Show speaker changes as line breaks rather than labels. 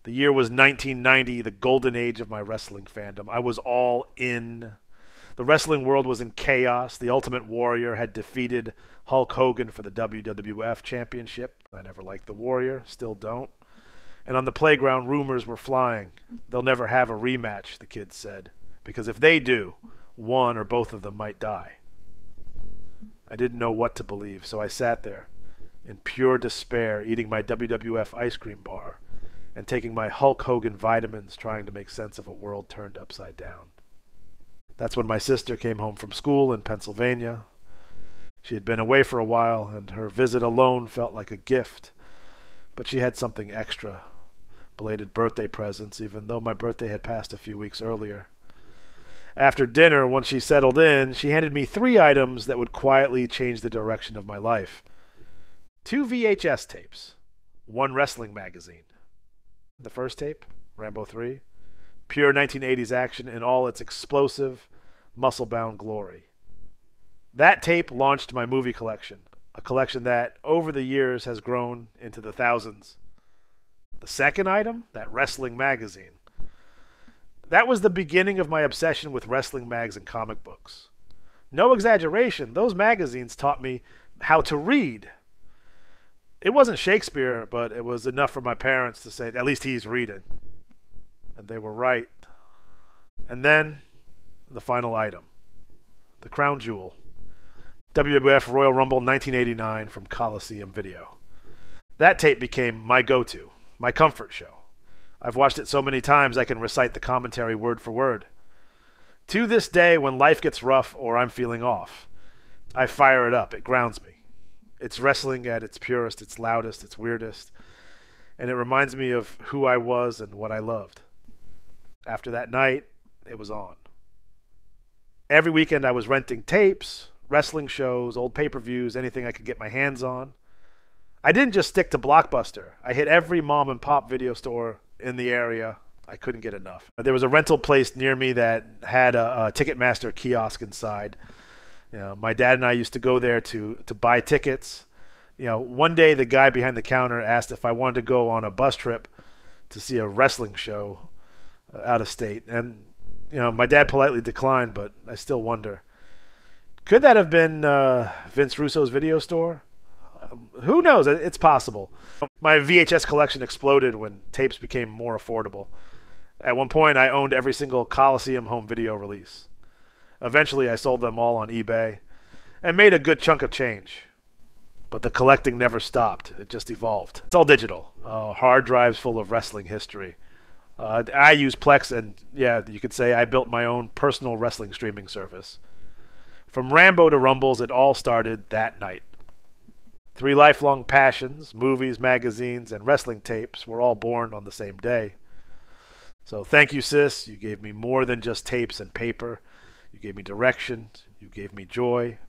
The year was 1990, the golden age of my wrestling fandom. I was all in. The wrestling world was in chaos. The Ultimate Warrior had defeated Hulk Hogan for the WWF Championship. I never liked the Warrior, still don't. And on the playground, rumors were flying. They'll never have a rematch, the kids said, because if they do, one or both of them might die. I didn't know what to believe, so I sat there in pure despair, eating my WWF ice cream bar and taking my Hulk Hogan vitamins, trying to make sense of a world turned upside down. That's when my sister came home from school in Pennsylvania. She had been away for a while, and her visit alone felt like a gift. But she had something extra. Belated birthday presents, even though my birthday had passed a few weeks earlier. After dinner, once she settled in, she handed me 3 items that would quietly change the direction of my life. 2 VHS tapes. 1 wrestling magazine. The first tape, Rambo III. Pure 1980s action in all its explosive, muscle-bound glory. That tape launched my movie collection, a collection that, over the years, has grown into the thousands. The second item, that wrestling magazine. That was the beginning of my obsession with wrestling mags and comic books. No exaggeration, those magazines taught me how to read. It wasn't Shakespeare, but it was enough for my parents to say, at least he's reading. And they were right. And then, the final item. The crown jewel. WWF Royal Rumble 1989 from Coliseum Video. That tape became my go-to, my comfort show. I've watched it so many times I can recite the commentary word for word. To this day, when life gets rough or I'm feeling off, I fire it up. It grounds me. It's wrestling at its purest, its loudest, its weirdest, and it reminds me of who I was and what I loved. After that night, it was on. Every weekend I was renting tapes, wrestling shows, old pay-per-views, anything I could get my hands on. I didn't just stick to Blockbuster. I hit every mom and pop video store in the area. I couldn't get enough. There was a rental place near me that had a Ticketmaster kiosk inside. My dad and I used to go there to buy tickets. One day the guy behind the counter asked if I wanted to go on a bus trip to see a wrestling show out of state. And, my dad politely declined, but I still wonder. Could that have been Vince Russo's video store? Who knows? It's possible. My VHS collection exploded when tapes became more affordable. At one point, I owned every single Coliseum home video release. Eventually, I sold them all on eBay and made a good chunk of change. But the collecting never stopped. It just evolved. It's all digital. Hard drives full of wrestling history. I use Plex, and yeah, you could say I built my own personal wrestling streaming service. From Rambo to Rumbles, it all started that night. 3 lifelong passions, movies, magazines, and wrestling tapes were all born on the same day. So thank you, sis. You gave me more than just tapes and paper. You gave me direction. You gave me joy.